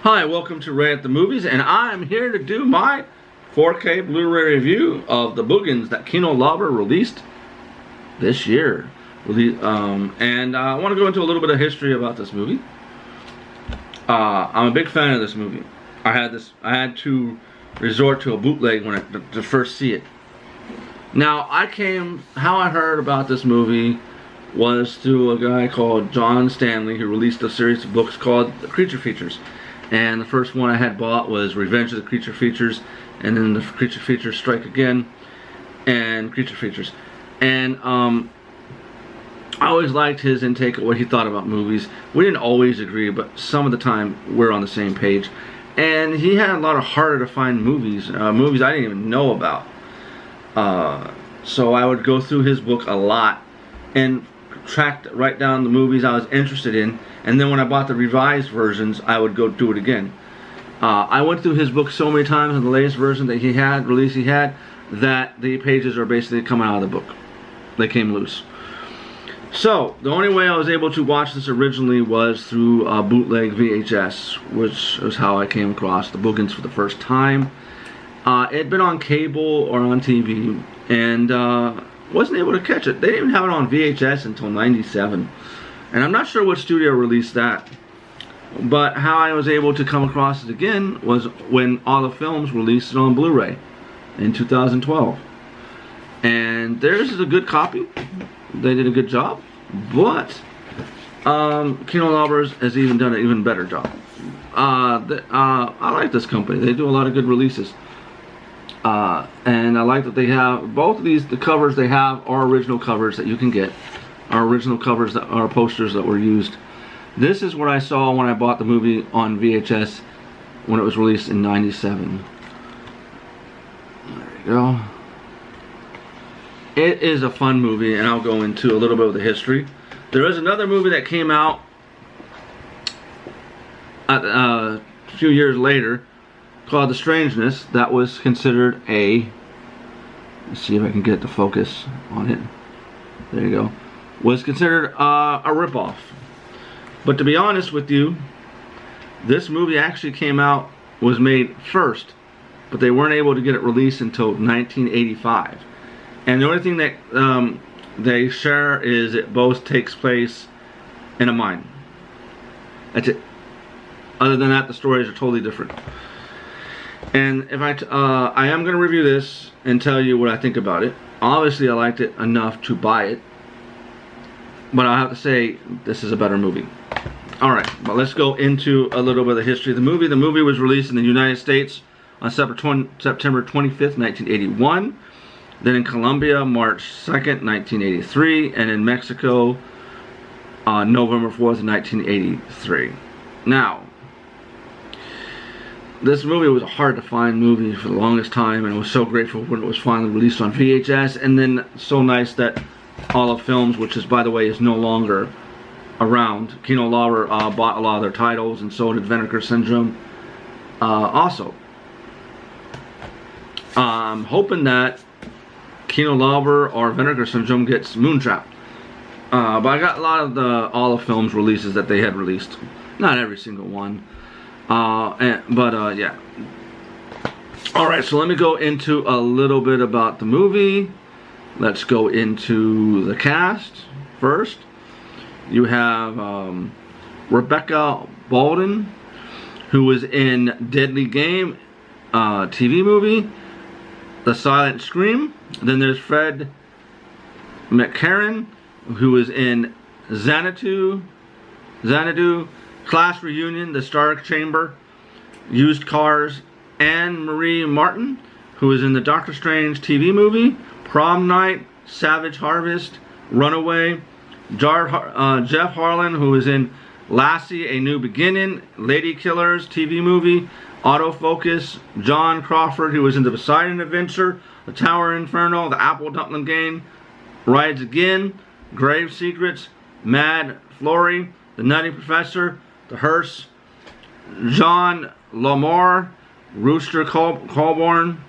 Hi, welcome to Ray at the Movies, and I'm here to do my 4K Blu-ray review of the Boogens that Kino Lorber released this year. And I want to go into a little bit of history about this movie. I'm a big fan of this movie. I had to resort to a bootleg when to first see it. Now, how I heard about this movie was through a guy called John Stanley, who released a series of books called The Creature Features. And the first one I had bought was Revenge of the Creature Features, and then the Creature Features Strike Again, and Creature Features. And I always liked his intake of what he thought about movies. We didn't always agree, but some of the time we're on the same page. And he had a lot of harder to find movies, movies I didn't even know about. So I would go through his book a lot and write down the movies I was interested in, and then when I bought the revised versions, I would go do it again. I went through his book so many times in the latest version that he had that the pages are basically coming out of the book. They came loose. So the only way I was able to watch this originally was through bootleg VHS, which is how I came across the Boogens for the first time. It had been on cable or on TV, and wasn't able to catch it. They didn't even have it on VHS until '97, and I'm not sure what studio released that. But how I was able to come across it again was when All the Films released it on Blu-ray in 2012. And theirs is a good copy. They did a good job, but Kino Lorber has even done an even better job. I like this company. They do a lot of good releases. And I like that they have both of the covers they have are original covers that you can get, are original covers that are posters that were used. This is what I saw when I bought the movie on VHS when it was released in '97. There you go. It is a fun movie, and I'll go into a little bit of the history. There is another movie that came out a few years later called The Strangeness, that was considered let's see if I can get the focus on it. There you go. Was considered a ripoff. But to be honest with you, this movie actually was made first, but they weren't able to get it released until 1985. And the only thing that they share is it both takes place in a mine. That's it. Other than that, the stories are totally different. And if I am going to review this and tell you what I think about it. Obviously, I liked it enough to buy it, but I have to say this is a better movie. Alright, but let's go into a little bit of the history of the movie. The movie was released in the United States on September 25th, 1981. Then in Colombia, March 2nd, 1983. And in Mexico, November 4th, 1983. Now, this movie was a hard to find movie for the longest time, and I was so grateful when it was finally released on VHS. And then so nice that All the Films, which is, by the way, is no longer around. Kino Lorber bought a lot of their titles, and so did Vinegar Syndrome. Also, I'm hoping that Kino Lorber or Vinegar Syndrome gets Moontrap. But I got a lot of All the Films releases that they had released. Not every single one. Yeah. Alright, so let me go into a little bit about the movie. Let's go into the cast first. You have Rebecca Bolden, who was in Deadly Game, TV movie, The Silent Scream. Then there's Fred McCarran, who was in Xanadu, Class Reunion, The Star Chamber, Used Cars. Anne Marie Martin, who was in the Doctor Strange TV movie, Prom Night, Savage Harvest, Runaway. Jeff Harlan, who was in Lassie, A New Beginning, Lady Killers TV movie, Autofocus. John Crawford, who was in The Poseidon Adventure, The Tower Inferno, The Apple Dumpling Game, Rides Again, Grave Secrets, Mad Flory, The Nutty Professor, The Hearse. John Lamar, Rooster Colborn,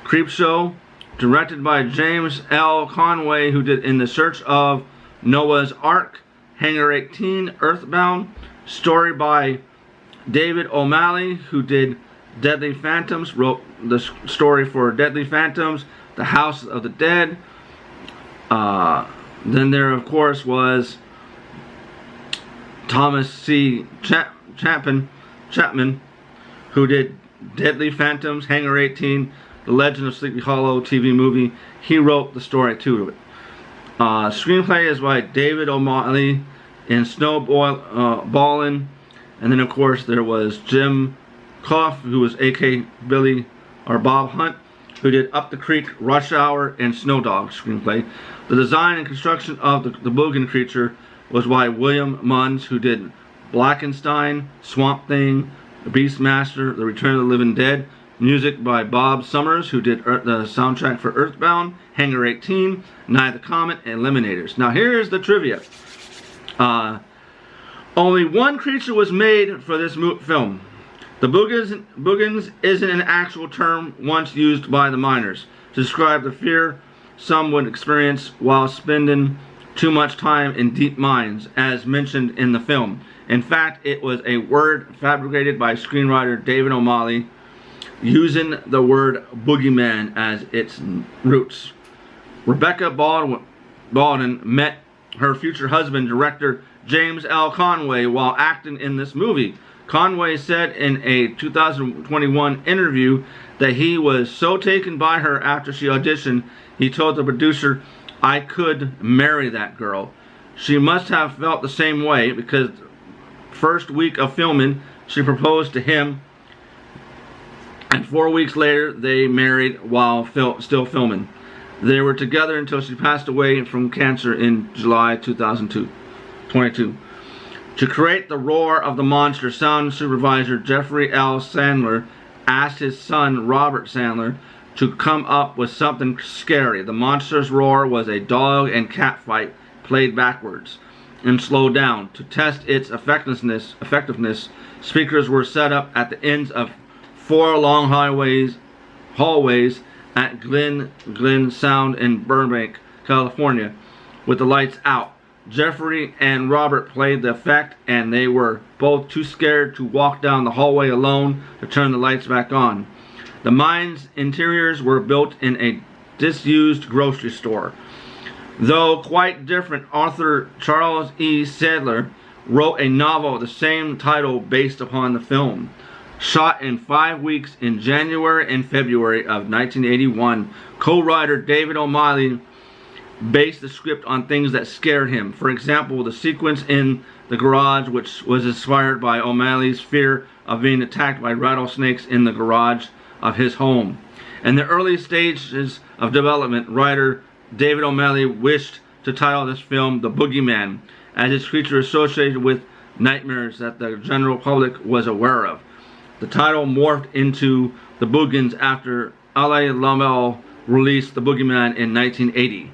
Creepshow, directed by James L. Conway, who did In the Search of Noah's Ark, Hangar 18, Earthbound. Story by David O'Malley, who did Deadly Phantoms, wrote the story for Deadly Phantoms, The House of the Dead. Then there, of course, was Thomas C. Chapman, who did Deadly Phantoms, Hangar 18, The Legend of Sleepy Hollow TV movie. He wrote the story to it. Screenplay is by David O'Malley and Snowballin'. And then, of course, there was Jim Koff, who was A.K. Billy or Bob Hunt, who did Up the Creek, Rush Hour, and Snow Dog screenplay. The design and construction of the Boogen creature was by William Munns, who did Blackenstein, Swamp Thing, The Beastmaster, The Return of the Living Dead. Music by Bob Summers, who did the soundtrack for Earthbound, Hangar 18, Night of the Comet, and Eliminators. Now here's the trivia. Only one creature was made for this film. The Boogens isn't an actual term once used by the miners to describe the fear some would experience while spending too much time in deep mines, as mentioned in the film. In fact, it was a word fabricated by screenwriter David O'Malley, using the word boogeyman as its roots. Rebecca Baldwin met her future husband, director James L. Conway, while acting in this movie. Conway said in a 2021 interview that he was so taken by her after she auditioned, he told the producer, "I could marry that girl." She must have felt the same way, because first week of filming, she proposed to him, and 4 weeks later, they married while still filming. They were together until she passed away from cancer in July 2022. To create the roar of the monster, sound supervisor Jeffrey L. Sandler asked his son Robert Sandler to come up with something scary. The monster's roar was a dog and cat fight played backwards and slowed down. To test its effectiveness, speakers were set up at the ends of 4 long hallways at Glen Sound in Burbank, California, with the lights out. Jeffrey and Robert played the effect, and they were both too scared to walk down the hallway alone to turn the lights back on. The mine's interiors were built in a disused grocery store. Though quite different, author Charles E. Sadler wrote a novel of the same title based upon the film. Shot in 5 weeks in January and February of 1981, co-writer David O'Malley based the script on things that scared him. For example, the sequence in the garage, which was inspired by O'Malley's fear of being attacked by rattlesnakes in the garage of his home. In the early stages of development, writer David O'Malley wished to title this film The Boogeyman, as its creature associated with nightmares that the general public was aware of. The title morphed into The Boogens after Alain Lamel released The Boogeyman in 1980.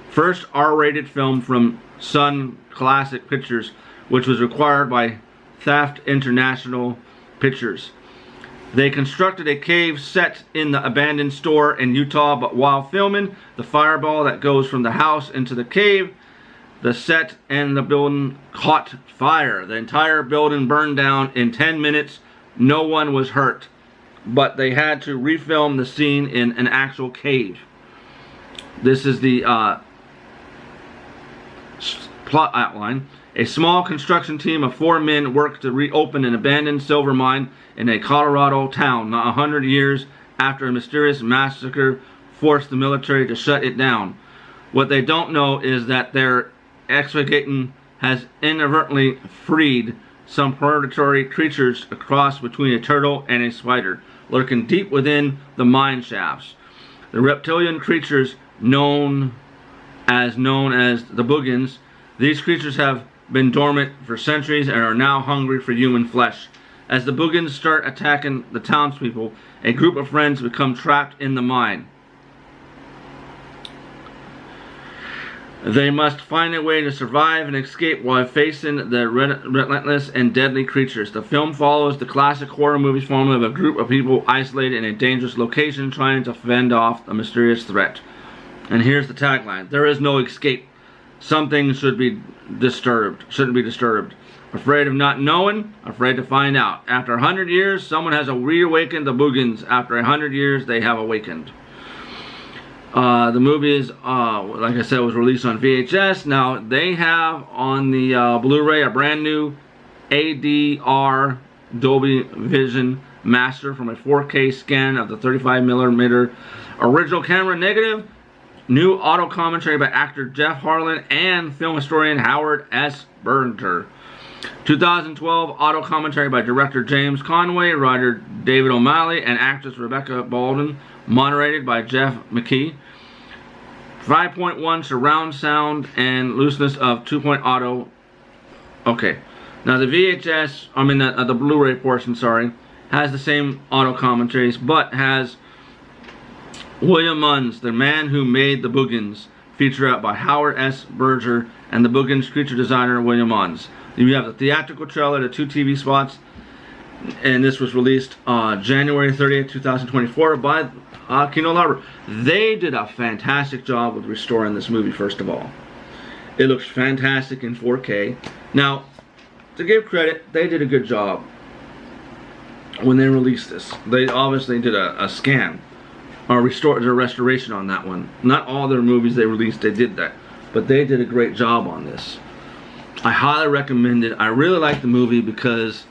First R-rated film from Sun Classic Pictures, which was acquired by Theft International Pictures. They constructed a cave set in the abandoned store in Utah, but while filming, the fireball that goes from the house into the cave, the set and the building caught fire. The entire building burned down in 10 minutes. No one was hurt, but they had to refilm the scene in an actual cave. This is the plot outline. A small construction team of 4 men worked to reopen an abandoned silver mine in a Colorado town not 100 years after a mysterious massacre forced the military to shut it down. What they don't know is that their excavating has inadvertently freed some predatory creatures, a cross between a turtle and a spider, lurking deep within the mine shafts. The reptilian creatures known as the Boogens. These creatures have been dormant for centuries and are now hungry for human flesh. As the Boogens start attacking the townspeople, a group of friends become trapped in the mine. They must find a way to survive and escape while facing the relentless and deadly creatures. The film follows the classic horror movie formula of a group of people isolated in a dangerous location trying to fend off a mysterious threat. And here's the tagline: there is no escape. Some things shouldn't be disturbed. Afraid of not knowing, afraid to find out. After 100 years, someone has reawakened the Boogens. After 100 years, they have awakened. The movie is, like I said, was released on VHS. Now, they have on the Blu-ray a brand new ADR Dolby Vision Master from a 4K scan of the 35mm original camera negative. New auto commentary by actor Jeff Harlan and film historian Howard S. Berger. 2012 auto commentary by director James Conway, writer David O'Malley, and actress Rebecca Baldwin, moderated by Jeff McKee. 5.1 surround sound and looseness of 2.0 auto. Okay, now the VHS, the Blu-ray portion, sorry, has the same auto commentaries, but has William Munns, the man who made the Boogens, featured out by Howard S. Berger and the Boogens creature designer William Munns. You have the theatrical trailer, the 2 TV spots, and this was released January 30th, 2024 by Kino Lorber. They did a fantastic job with restoring this movie, first of all. It looks fantastic in 4K. Now, to give credit, they did a good job when they released this. They obviously did a scan or restoration on that one. Not all their movies they released, they did that. But they did a great job on this. I highly recommend it. I really like the movie because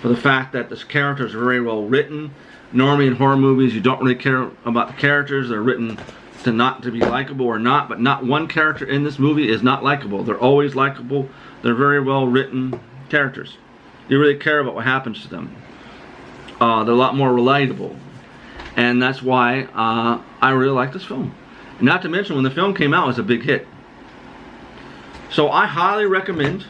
for the fact that the characters are very well written. Normally in horror movies you don't really care about the characters. They're written to not to be likable or not, but not one character in this movie is not likable. They're always likable. They're very well written characters. You really care about what happens to them. They're a lot more relatable. And that's why I really like this film. Not to mention when the film came out it was a big hit. So I highly recommend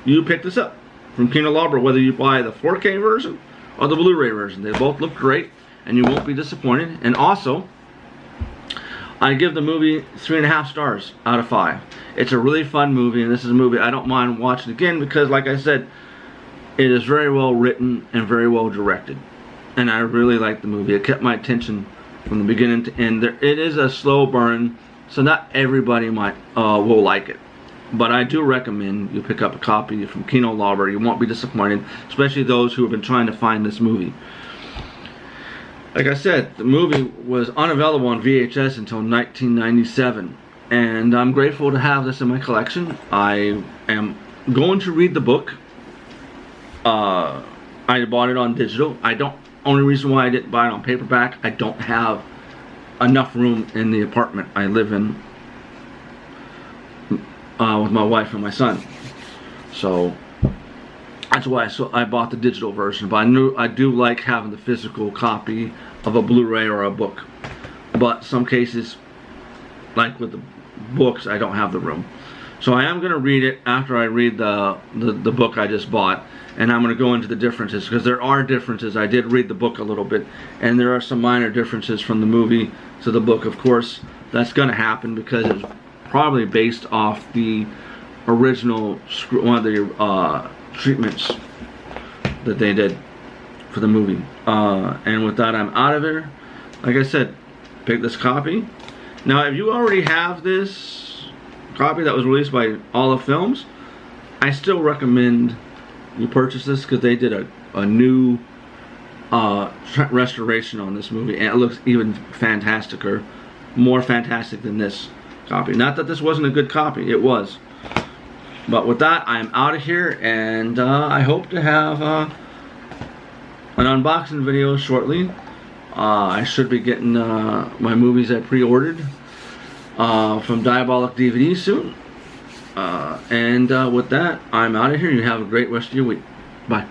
you pick this up from Kino Lorber, whether you buy the 4K version or the Blu-ray version. They both look great and you won't be disappointed. And also, I give the movie 3.5 stars out of 5. It's a really fun movie, and this is a movie I don't mind watching again because, like I said, it is very well written and very well directed. And I really like the movie. It kept my attention from the beginning to end. It is a slow burn, so not everybody will like it. But I do recommend you pick up a copy from Kino Lorber. You won't be disappointed, especially those who have been trying to find this movie. Like I said, the movie was unavailable on VHS until 1997. And I'm grateful to have this in my collection. I am going to read the book. I bought it on digital. Only reason why I didn't buy it on paperback, I don't have enough room in the apartment I live in with my wife and my son. So that's why I bought the digital version. But I do like having the physical copy of a Blu-ray or a book. But some cases, like with the books, I don't have the room. So I am going to read it after I read the book I just bought. And I'm going to go into the differences, because there are differences. I did read the book a little bit, and there are some minor differences from the movie to the book. Of course, that's going to happen because it's probably based off the original, one of the treatments that they did for the movie. And with that, I'm out of here. Like I said, pick this copy. Now, if you already have this copy that was released by Olive Films, I still recommend you purchase this because they did a new restoration on this movie, and it looks even fancier, more fantastic than this copy. Not that this wasn't a good copy, it was. But with that, I'm out of here, and I hope to have an unboxing video shortly. I should be getting my movies I pre-ordered from Diabolic DVD soon. And with that, I'm out of here. You have a great rest of your week. Bye.